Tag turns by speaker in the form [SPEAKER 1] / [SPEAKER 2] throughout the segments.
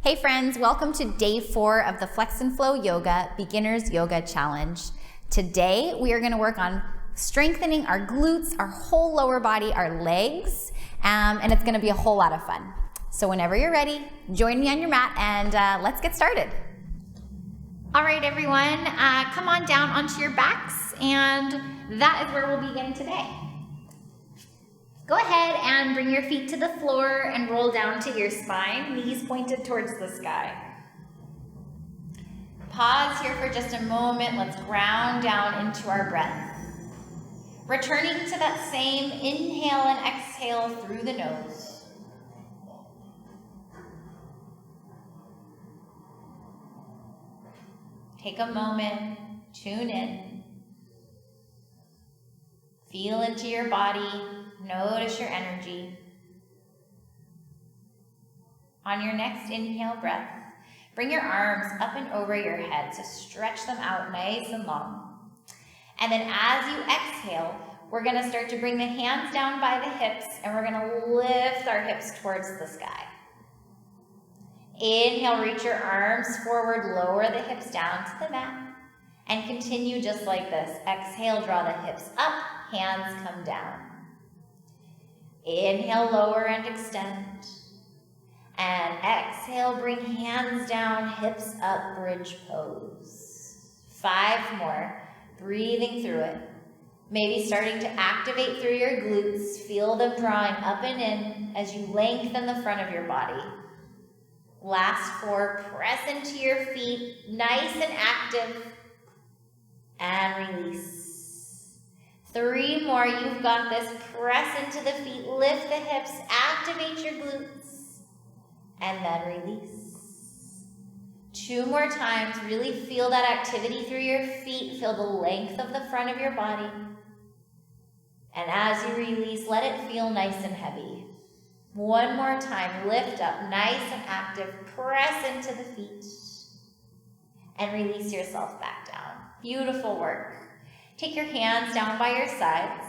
[SPEAKER 1] Hey friends, welcome to day 4 of the Flex and Flow Yoga Beginners Yoga Challenge. Today we are going to work on strengthening our glutes, our whole lower body, our legs, and it's going to be a whole lot of fun. So whenever you're ready, join me on your mat and let's get started. All right everyone, come on down onto your backs, and that is where we'll begin today. Go ahead and bring your feet to the floor and roll down to your spine, knees pointed towards the sky. Pause here for just a moment. Let's ground down into our breath. Returning to that same inhale and exhale through the nose. Take a moment, tune in. Feel into your body. Notice your energy. On your next inhale breath, bring your arms up and over your head to stretch them out nice and long. And then as you exhale, we're going to start to bring the hands down by the hips, and we're going to lift our hips towards the sky. Inhale, reach your arms forward, lower the hips down to the mat, and continue just like this. Exhale, draw the hips up, hands come down. Inhale, lower and extend. And exhale, bring hands down, hips up, bridge pose. 5 more, breathing through it. Maybe starting to activate through your glutes. Feel them drawing up and in as you lengthen the front of your body. Last 4, press into your feet, nice and active. And release. 3 more, you've got this. Press into the feet, lift the hips, activate your glutes, and then release. 2 more times, really feel that activity through your feet, feel the length of the front of your body. And as you release, let it feel nice and heavy. 1 more time, lift up, nice and active, press into the feet, and release yourself back down. Beautiful work. Take your hands down by your sides,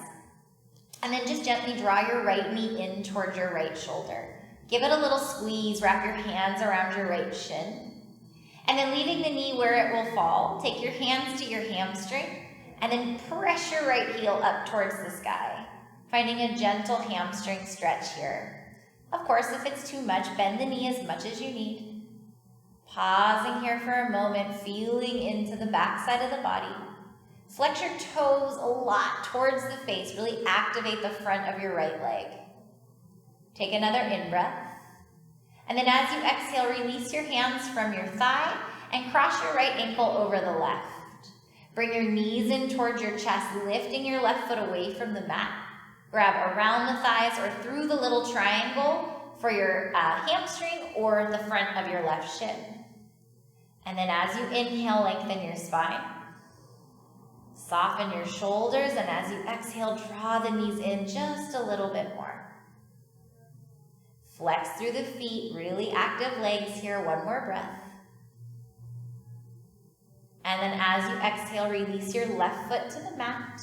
[SPEAKER 1] and then just gently draw your right knee in towards your right shoulder. Give it a little squeeze, wrap your hands around your right shin, and then leaving the knee where it will fall, take your hands to your hamstring, and then press your right heel up towards the sky, finding a gentle hamstring stretch here. Of course, if it's too much, bend the knee as much as you need. Pausing here for a moment, feeling into the back side of the body. Flex your toes a lot towards the face. Really activate the front of your right leg. Take another in-breath. And then as you exhale, release your hands from your thigh and cross your right ankle over the left. Bring your knees in towards your chest, lifting your left foot away from the mat. Grab around the thighs or through the little triangle for your hamstring or the front of your left shin. And then as you inhale, lengthen your spine. Soften your shoulders, and as you exhale, draw the knees in just a little bit more. Flex through the feet, really active legs here. 1 more breath. And then as you exhale, release your left foot to the mat.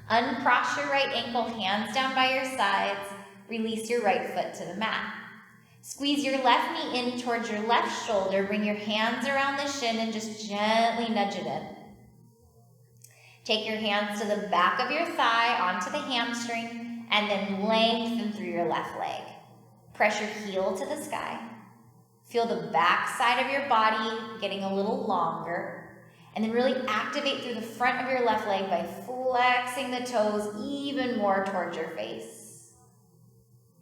[SPEAKER 1] Uncross your right ankle, hands down by your sides. Release your right foot to the mat. Squeeze your left knee in towards your left shoulder. Bring your hands around the shin and just gently nudge it in. Take your hands to the back of your thigh, onto the hamstring, and then lengthen through your left leg. Press your heel to the sky. Feel the back side of your body getting a little longer. And then really activate through the front of your left leg by flexing the toes even more towards your face.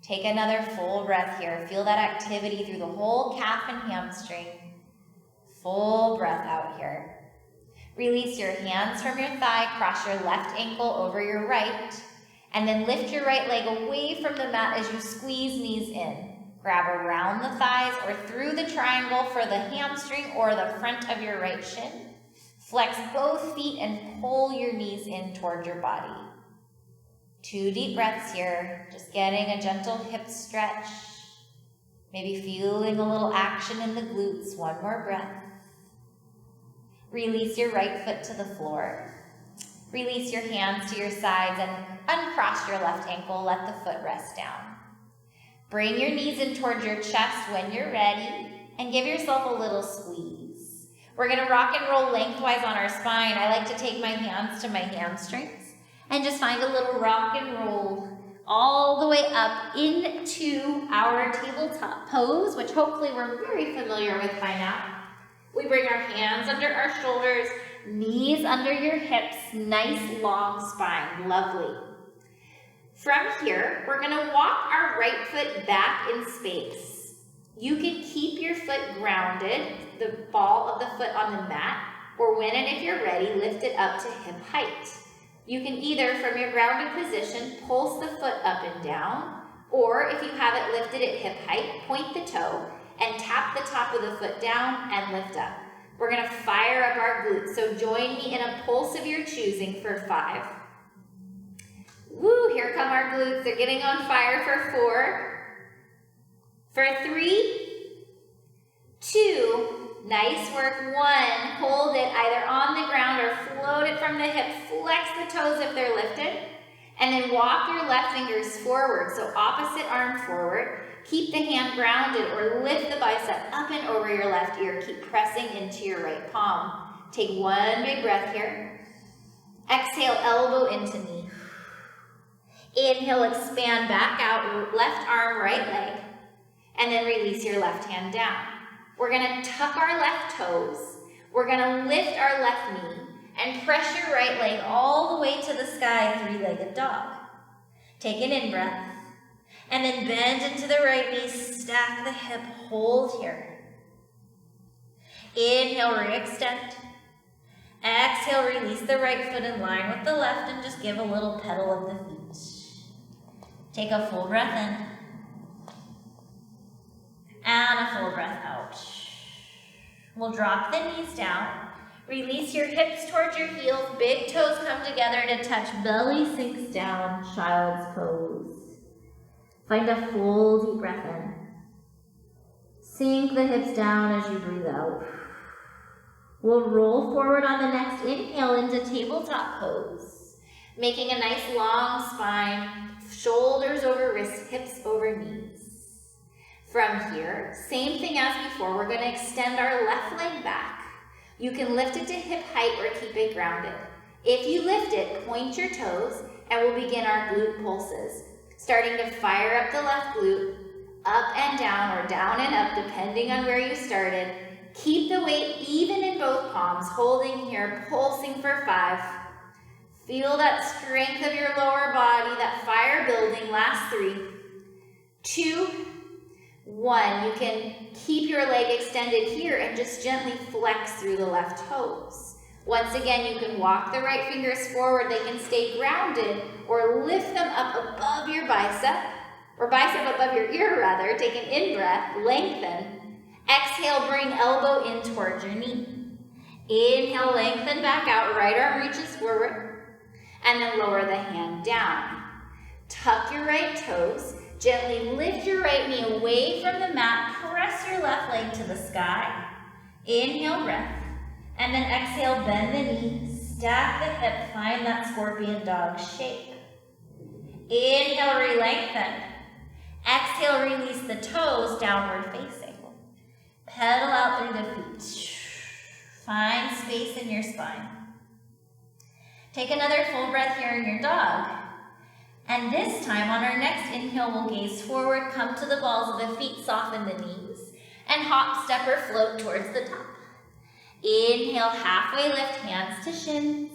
[SPEAKER 1] Take another full breath here. Feel that activity through the whole calf and hamstring. Full breath out here. Release your hands from your thigh, cross your left ankle over your right, and then lift your right leg away from the mat as you squeeze knees in. Grab around the thighs or through the triangle for the hamstring or the front of your right shin. Flex both feet and pull your knees in toward your body. 2 deep breaths here, just getting a gentle hip stretch. Maybe feeling a little action in the glutes. 1 more breath. Release your right foot to the floor. Release your hands to your sides and uncross your left ankle. Let the foot rest down. Bring your knees in towards your chest when you're ready and give yourself a little squeeze. We're gonna rock and roll lengthwise on our spine. I like to take my hands to my hamstrings and just find a little rock and roll all the way up into our tabletop pose, which hopefully we're very familiar with by now. We bring our hands under our shoulders, knees under your hips, nice long spine, lovely. From here, we're gonna walk our right foot back in space. You can keep your foot grounded, the ball of the foot on the mat, or when and if you're ready, lift it up to hip height. You can either, from your grounded position, pulse the foot up and down, or if you have it lifted at hip height, point the toe and tap the top of the foot down and lift up. We're gonna fire up our glutes, so join me in a pulse of your choosing for 5. Woo, here come our glutes. They're getting on fire for 4. For 3, 2, nice work. 1, hold it either on the ground or float it from the hip. Flex the toes if they're lifted. And then walk your left fingers forward. So opposite arm forward. Keep the hand grounded or lift the bicep up and over your left ear. Keep pressing into your right palm. Take one big breath here. Exhale, elbow into knee. Inhale, expand back out, left arm, right leg. And then release your left hand down. We're gonna tuck our left toes. We're gonna lift our left knee and press your right leg all the way to the sky, 3-legged dog. Take an in-breath. And then bend into the right knee, stack the hip, hold here. Inhale, re-extend. Exhale, release the right foot in line with the left and just give a little pedal of the feet. Take a full breath in. And a full breath out. We'll drop the knees down. Release your hips towards your heels. Big toes come together to touch. Belly sinks down, child's pose. Find a full deep breath in. Sink the hips down as you breathe out. We'll roll forward on the next inhale into tabletop pose. Making a nice long spine, shoulders over wrists, hips over knees. From here, same thing as before, we're gonna extend our left leg back. You can lift it to hip height or keep it grounded. If you lift it, point your toes and we'll begin our glute pulses. Starting to fire up the left glute, up and down or down and up depending on where you started. Keep the weight even in both palms, holding here, pulsing for 5. Feel that strength of your lower body, that fire building. Last 3, 2, 1. You can keep your leg extended here and just gently flex through the left toes. Once again, you can walk the right fingers forward. They can stay grounded or lift them up above your bicep, or bicep above your ear rather. Take an in-breath, lengthen. Exhale, bring elbow in towards your knee. Inhale, lengthen back out, right arm reaches forward. And then lower the hand down. Tuck your right toes. Gently lift your right knee away from the mat. Press your left leg to the sky. Inhale, breath. And then exhale, bend the knee. Stack the hip. Find that scorpion dog shape. Inhale, re-lengthen. Exhale, release the toes, downward facing. Pedal out through the feet. Find space in your spine. Take another full breath here in your dog. And this time, on our next inhale, we'll gaze forward, come to the balls of the feet, soften the knees, and hop, step, or float towards the top. Inhale, halfway lift, hands to shins.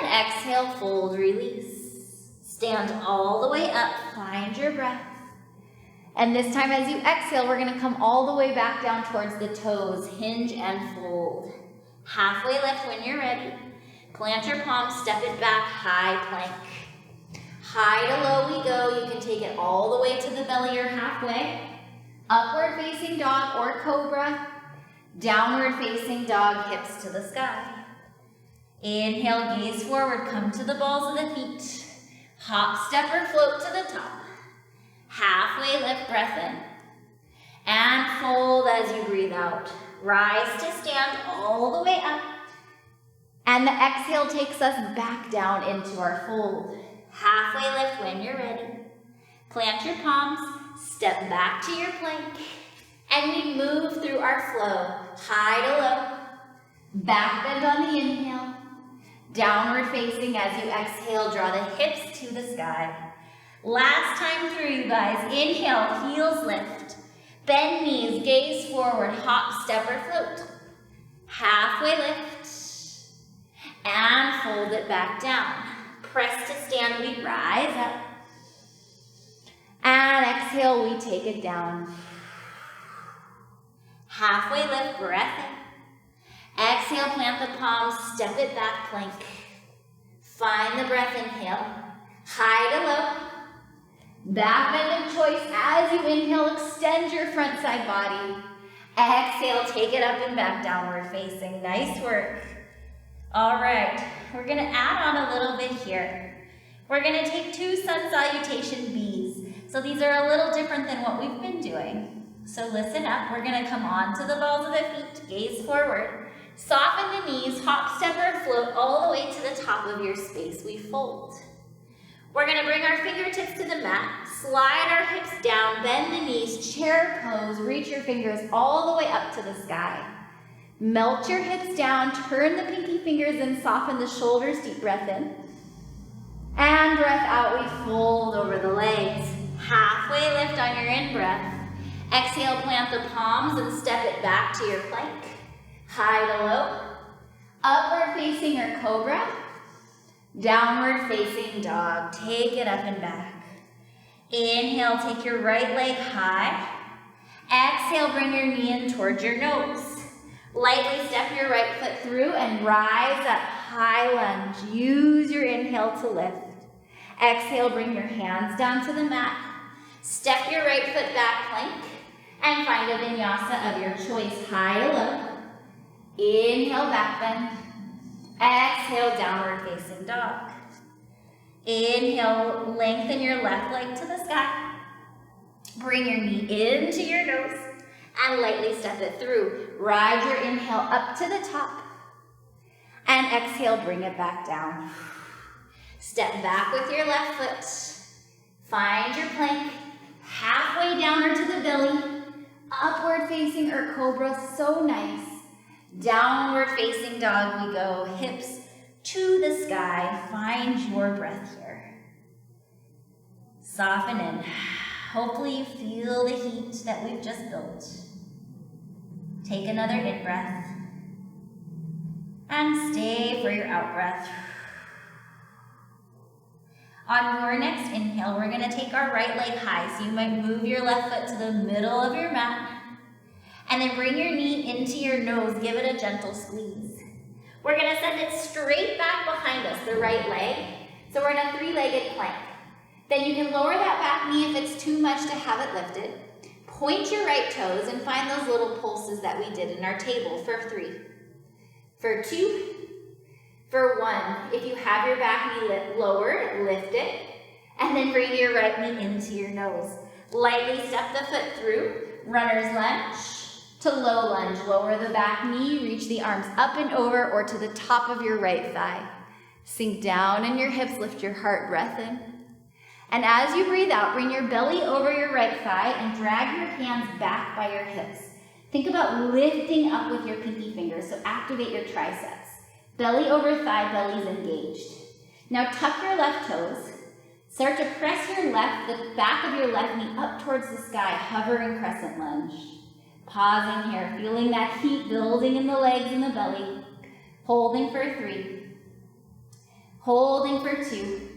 [SPEAKER 1] And exhale, fold, release. Stand all the way up, find your breath. And this time as you exhale, we're gonna come all the way back down towards the toes, hinge and fold. Halfway lift when you're ready. Plant your palms, step it back, high plank. High to low we go. You can take it all the way to the belly or halfway. Upward facing dog or cobra. Downward facing dog, hips to the sky. Inhale, gaze forward, come to the balls of the feet. Hop, step, or float to the top. Halfway lift, breath in. And fold as you breathe out. Rise to stand all the way up. And the exhale takes us back down into our fold. Halfway lift when you're ready. Plant your palms, step back to your plank, and we move through our flow, high to low. Back bend on the inhale. Downward facing as you exhale, draw the hips to the sky. Last time through, you guys. Inhale, heels lift. Bend knees, gaze forward, hop, step, or float. Halfway lift. And fold it back down. Press to stand, we rise up. And exhale, we take it down. Halfway lift, breath in. Exhale, plant the palms, step it back, plank. Find the breath, inhale. High to low. Back bend of choice. As you inhale, extend your front side body. Exhale, take it up and back, downward facing. Nice work. All right, we're gonna add on a little bit here. We're gonna take 2 sun salutation Bs. So these are a little different than what we've been doing. So listen up, we're gonna come onto the balls of the feet, gaze forward. Soften the knees, hop, step, or float all the way to the top of your space. We fold. We're gonna bring our fingertips to the mat, slide our hips down, bend the knees, chair pose, reach your fingers all the way up to the sky. Melt your hips down, turn the pinky fingers in, soften the shoulders, deep breath in. And breath out, we fold over the legs. Halfway lift on your in-breath. Exhale, plant the palms and step it back to your plank. High to low. Upward facing or cobra. Downward facing dog. Take it up and back. Inhale, take your right leg high. Exhale, bring your knee in towards your nose. Lightly step your right foot through and rise up, high lunge. Use your inhale to lift. Exhale, bring your hands down to the mat. Step your right foot back, plank, and find a vinyasa of your choice, high to low. Inhale, back bend. Exhale, downward facing dog. Inhale, lengthen your left leg to the sky. Bring your knee into your nose and lightly step it through. Ride your inhale up to the top. And exhale, bring it back down. Step back with your left foot. Find your plank. Halfway down or to the belly. Upward facing or cobra, so nice. Downward facing dog we go. Hips to the sky. Find your breath here. Soften in. Hopefully you feel the heat that we've just built. Take another in breath. And stay for your out breath. On your next inhale, we're gonna take our right leg high. So you might move your left foot to the middle of your mat. And then bring your knee into your nose. Give it a gentle squeeze. We're gonna send it straight back behind us, the right leg. So we're in a 3-legged plank. Then you can lower that back knee if it's too much to have it lifted. Point your right toes and find those little pulses that we did in our table for 3, for 2, for 1. If you have your back knee lowered, lift it, and then bring your right knee into your nose. Lightly step the foot through, runner's lunge to low lunge. Lower the back knee, reach the arms up and over or to the top of your right thigh. Sink down in your hips, lift your heart, breath in. And as you breathe out, bring your belly over your right thigh and drag your hands back by your hips. Think about lifting up with your pinky fingers, so activate your triceps. Belly over thigh, belly's engaged. Now tuck your left toes. Start to press the back of your left knee up towards the sky, hovering crescent lunge. Pausing here, feeling that heat building in the legs and the belly. Holding for 3. Holding for 2.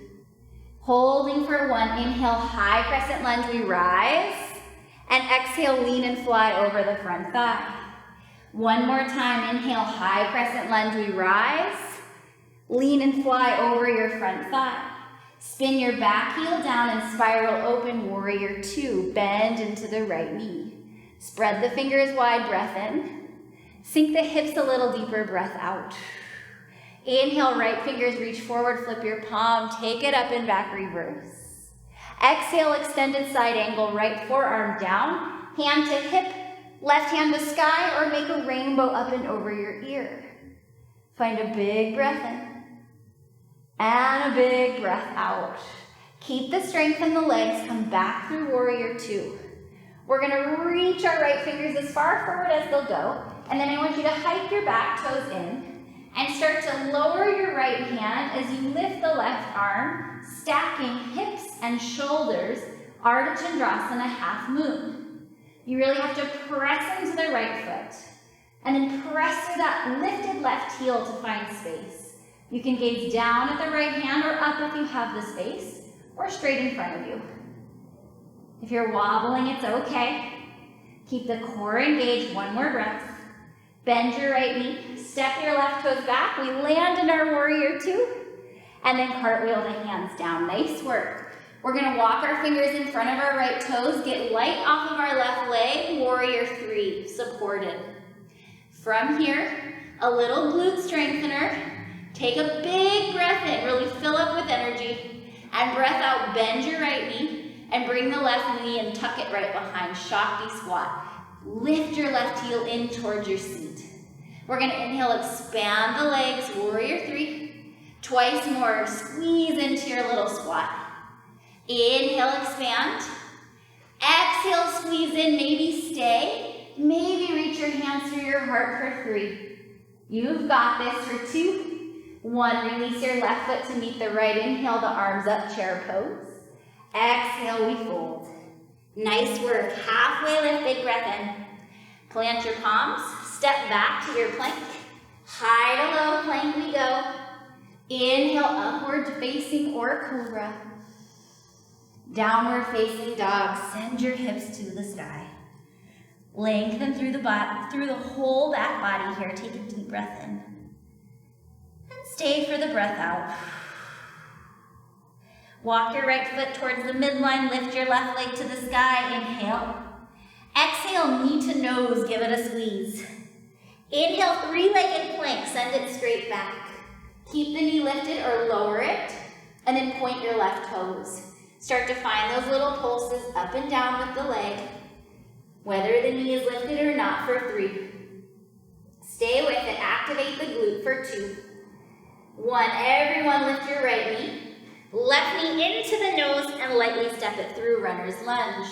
[SPEAKER 1] Holding for 1, inhale, high crescent lunge, we rise. And exhale, lean and fly over the front thigh. One more time, inhale, high crescent lunge, we rise. Lean and fly over your front thigh. Spin your back heel down and spiral open, warrior 2. Bend into the right knee. Spread the fingers wide, breath in. Sink the hips a little deeper, breath out. Inhale, right fingers reach forward, flip your palm, take it up and back, reverse. Exhale, extended side angle, right forearm down, hand to hip, left hand to sky, or make a rainbow up and over your ear. Find a big breath in, and a big breath out.
[SPEAKER 2] Keep the strength in the legs, come back through warrior two. We're gonna reach our right fingers as far forward as they'll go, and then I want you to hike your back toes in and start to lower your right hand as you lift the left arm, stacking hips and shoulders, Ardha Chandrasana, half moon. You really have to press into the right foot, and then press through that lifted left heel to find space. You can gaze down at the right hand or up if you have the space, or straight in front of you. If you're wobbling, it's okay. Keep the core engaged, one more breath. Bend your right knee, step your left toes back. We land in our warrior two, and then cartwheel the hands down. Nice work. We're gonna walk our fingers in front of our right toes, get light off of our left leg, warrior three, supported. From here, a little glute strengthener. Take a big breath in, really fill up with energy, and breath out, bend your right knee, and bring the left knee and tuck it right behind, Shakti squat. Lift your left heel in towards your seat. We're gonna inhale, expand the legs, warrior three. Twice more, squeeze into your little squat. Inhale, expand. Exhale, squeeze in, maybe stay. Maybe reach your hands through your heart for three. You've got this for two. One, release your left foot to meet the right. Inhale, the arms up, chair pose. Exhale, we fold. Nice work. Halfway lift, big breath in. Plant your palms, step back to your plank. High to low plank we go. Inhale, upward facing or cobra. Downward facing dog. Send your hips to the sky. Lengthen through the whole back body here. Take a deep breath in. And stay for the breath out. Walk your right foot towards the midline, lift your left leg to the sky, inhale. Exhale, knee to nose, give it a squeeze. Inhale, three-legged plank, send it straight back. Keep the knee lifted or lower it, and then point your left toes. Start to find those little pulses up and down with the leg, whether the knee is lifted or not, for three. Stay with it, activate the glute for two. One, everyone lift your right knee. Left knee into the nose and lightly step it through, runner's lunge.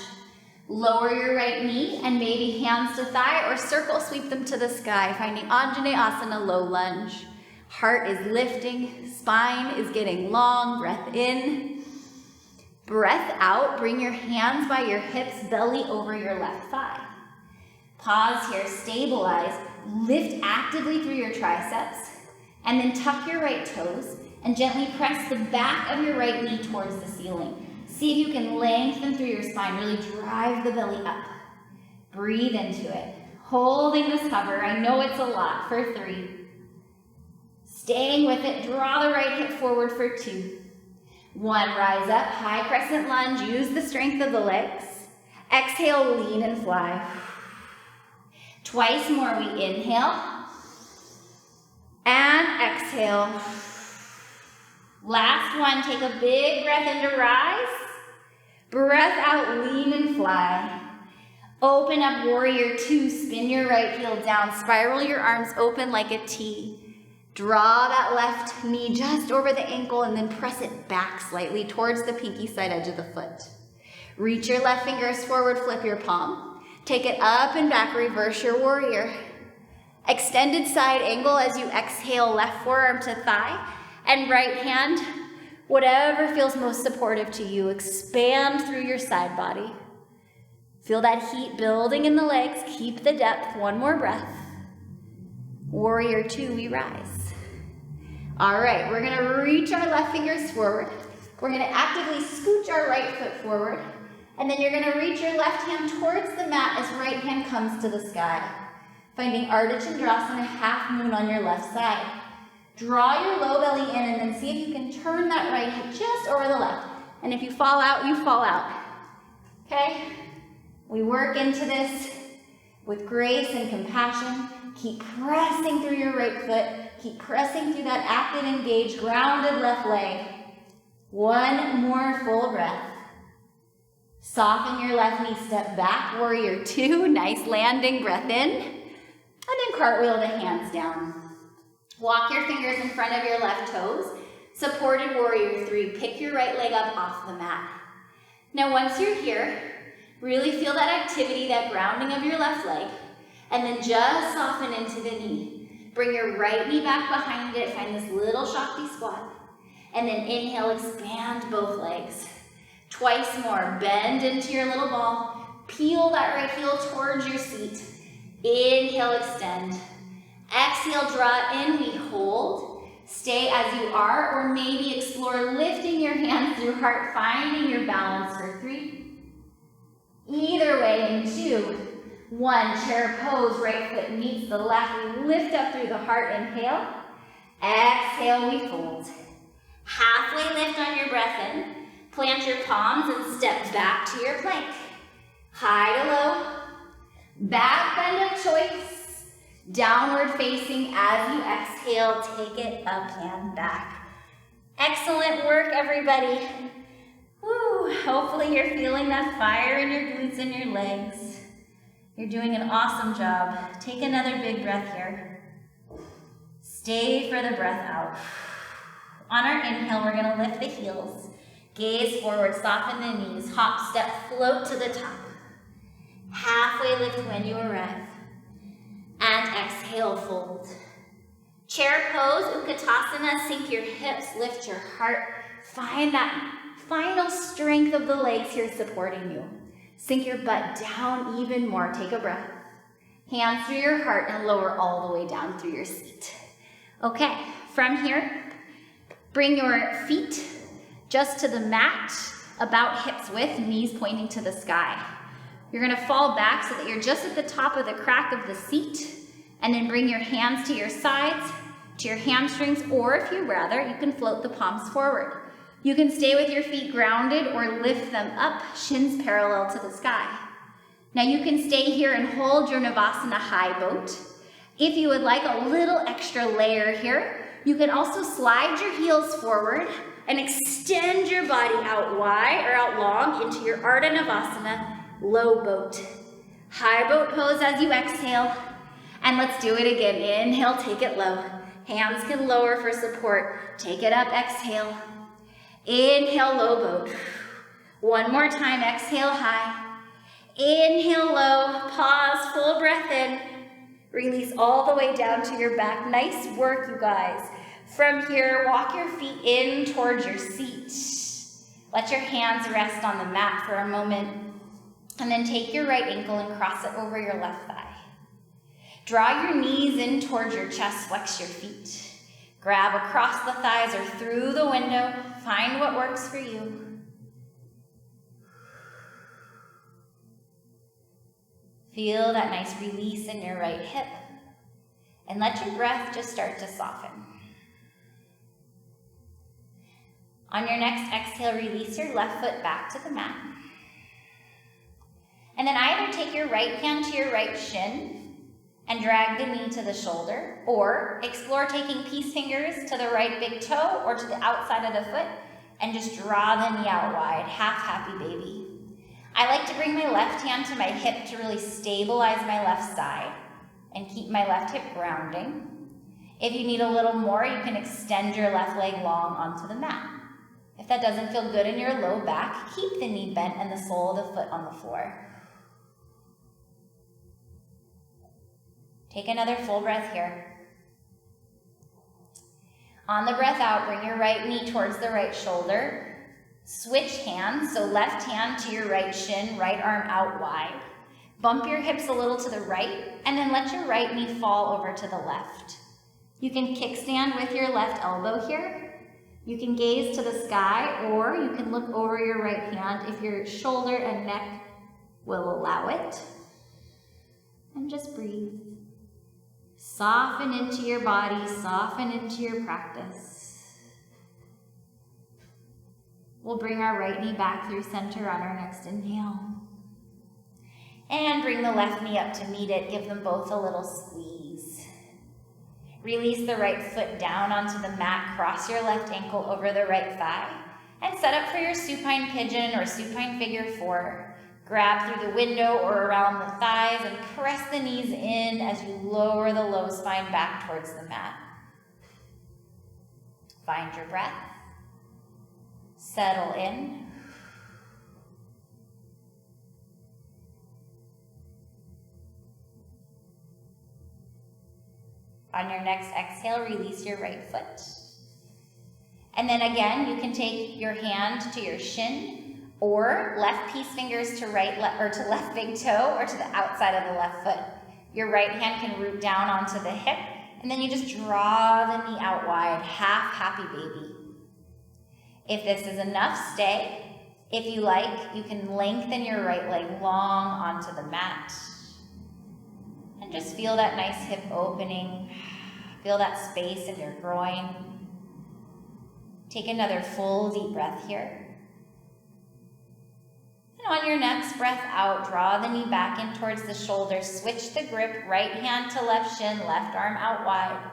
[SPEAKER 2] Lower your right knee and maybe hands to thigh or circle sweep them to the sky, finding Anjaneyasana, low lunge. Heart is lifting, spine is getting long, breath in. Breath out, bring your hands by your hips, belly over your left thigh. Pause here, stabilize, lift actively through your triceps, and then tuck your right toes and gently press the back of your right knee towards the ceiling. See if you can lengthen through your spine, really drive the belly up. Breathe into it. Holding this hover, I know it's a lot, for three. Staying with it, draw the right hip forward for two. One, rise up, high crescent lunge, use the strength of the legs. Exhale, lean and fly. Twice more, we inhale. And exhale. Last one, take a big breath in to rise. Breath out, lean and fly. Open up, warrior two, spin your right heel down, spiral your arms open like a T. Draw that left knee just over the ankle and then press it back slightly towards the pinky side edge of the foot. Reach your left fingers forward, flip your palm. Take it up and back, reverse your warrior. Extended side angle as you exhale, left forearm to thigh. And right hand, whatever feels most supportive to you, expand through your side body. Feel that heat building in the legs, keep the depth, one more breath. Warrior two, we rise. All right, we're gonna reach our left fingers forward. We're gonna actively scooch our right foot forward, and then you're gonna reach your left hand towards the mat as right hand comes to the sky. Finding Ardha Chandrasana, half moon on your left side. Draw your low belly in and then see if you can turn that right hip just over the left. And if you fall out, you fall out. Okay? We work into this with grace and compassion. Keep pressing through your right foot. Keep pressing through that active, engaged, grounded left leg. One more full breath. Soften your left knee, step back, warrior two. Nice landing, breath in. And then cartwheel the hands down. Walk your fingers in front of your left toes. Supported warrior 3. Pick your right leg up off the mat. Now once you're here, really feel that activity, that grounding of your left leg, and then just soften into the knee. Bring your right knee back behind it, find this little Shakti squat, and then inhale, expand both legs. Twice more, bend into your little ball, peel that right heel towards your seat. Inhale, extend. Exhale, draw in, we hold. Stay as you are, or maybe explore lifting your hands through heart, finding your balance for 3. Either way in 2. 1, chair pose, right foot meets the left. We lift up through the heart, inhale. Exhale, we fold. Halfway lift on your breath in. Plant your palms and step back to your plank. High to low. Back bend of choice. Downward facing as you exhale, take it up and back. Excellent work, everybody. Woo, hopefully you're feeling that fire in your glutes and your legs. You're doing an awesome job. Take another big breath here. Stay for the breath out. On our inhale, we're gonna lift the heels. Gaze forward, soften the knees, hop, step, float to the top. Halfway lift when you arrive. And exhale, fold. Chair pose, Utkatasana, sink your hips, lift your heart. Find that final strength of the legs here supporting you. Sink your butt down even more, take a breath. Hands through your heart and lower all the way down through your seat. Okay, from here, bring your feet just to the mat, about hips width, knees pointing to the sky. You're gonna fall back so that you're just at the top of the crack of the seat, and then bring your hands to your sides, to your hamstrings, or if you rather, you can float the palms forward. You can stay with your feet grounded or lift them up, shins parallel to the sky. Now you can stay here and hold your Navasana high boat. If you would like a little extra layer here, you can also slide your heels forward and extend your body out wide or out long into your Ardha Navasana low boat. High boat pose as you exhale. And let's do it again. Inhale, take it low. Hands can lower for support. Take it up, exhale. Inhale, low boat. One more time, exhale high. Inhale low, pause, full breath in. Release all the way down to your back. Nice work, you guys. From here, walk your feet in towards your seat. Let your hands rest on the mat for a moment. And then take your right ankle and cross it over your left thigh. Draw your knees in towards your chest, flex your feet. Grab across the thighs or through the window. Find what works for you. Feel that nice release in your right hip. And let your breath just start to soften. On your next exhale, release your left foot back to the mat. And then either take your right hand to your right shin and drag the knee to the shoulder, or explore taking peace fingers to the right big toe or to the outside of the foot and just draw the knee out wide, half happy baby. I like to bring my left hand to my hip to really stabilize my left side and keep my left hip grounding. If you need a little more, you can extend your left leg long onto the mat. If that doesn't feel good in your low back, keep the knee bent and the sole of the foot on the floor. Take another full breath here. On the breath out, bring your right knee towards the right shoulder. Switch hands, so left hand to your right shin, right arm out wide. Bump your hips a little to the right, and then let your right knee fall over to the left. You can kickstand with your left elbow here. You can gaze to the sky, or you can look over your right hand if your shoulder and neck will allow it. And just breathe. Soften into your body, soften into your practice. We'll bring our right knee back through center on our next inhale. And bring the left knee up to meet it. Give them both a little squeeze. Release the right foot down onto the mat. Cross your left ankle over the right thigh. And set up for your supine pigeon or supine figure 4. Grab through the window or around the thighs and press the knees in as you lower the low spine back towards the mat.
[SPEAKER 1] Find your breath. Settle in. On your next exhale, release your right foot. And then again, you can take your hand to your shin or left peace fingers to to left big toe or to the outside of the left foot. Your right hand can root down onto the hip, and then you just draw the knee out wide, half happy baby. If this is enough, stay. If you like, you can lengthen your right leg long onto the mat. And just feel that nice hip opening. Feel that space in your groin. Take another full deep breath here. And on your next breath out, draw the knee back in towards the shoulder. Switch the grip, right hand to left shin, left arm out wide.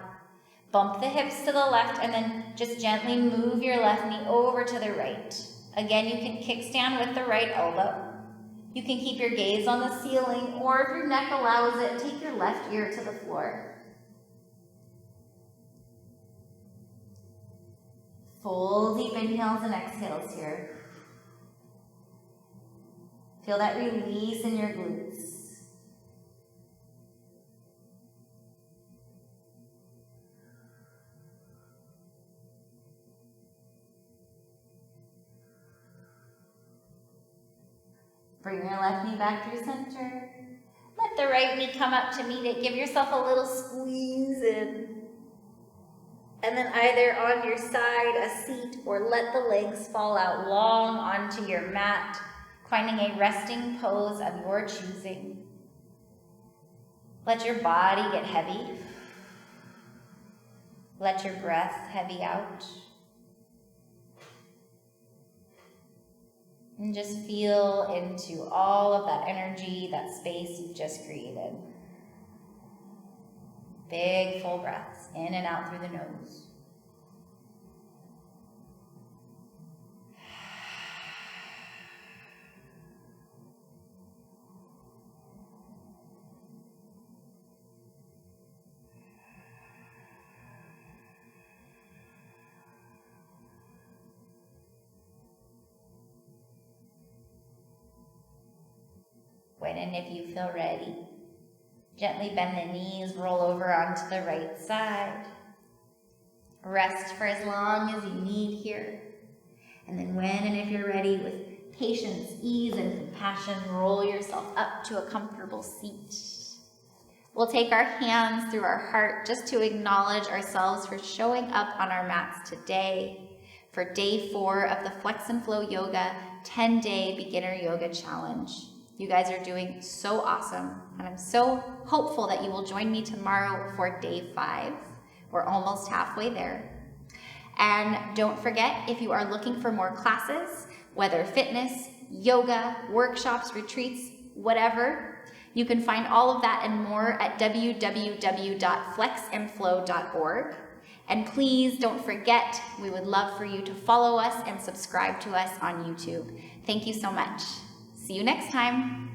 [SPEAKER 1] Bump the hips to the left and then just gently move your left knee over to the right. Again, you can kickstand with the right elbow. You can keep your gaze on the ceiling, or if your neck allows it, take your left ear to the floor. Full deep inhales and exhales here. Feel that release in your glutes. Bring your left knee back through center. Let the right knee come up to meet it. Give yourself a little squeeze in. And then either on your side, a seat, or let the legs fall out long onto your mat, finding a resting pose of your choosing. Let your body get heavy. Let your breath heavy out. And just feel into all of that energy, that space you've just created. Big full breaths in and out through the nose. When and if you feel ready, gently bend the knees, roll over onto the right side. Rest for as long as you need here. And then when and if you're ready, with patience, ease, and compassion, roll yourself up to a comfortable seat. We'll take our hands through our heart just to acknowledge ourselves for showing up on our mats today for day 4 of the Flex and Flow Yoga 10-day Beginner Yoga Challenge. You guys are doing so awesome, and I'm so hopeful that you will join me tomorrow for day 5. We're almost halfway there. And don't forget, if you are looking for more classes, whether fitness, yoga, workshops, retreats, whatever, you can find all of that and more at www.flexandflow.org. And please don't forget, we would love for you to follow us and subscribe to us on YouTube. Thank you so much. See you next time.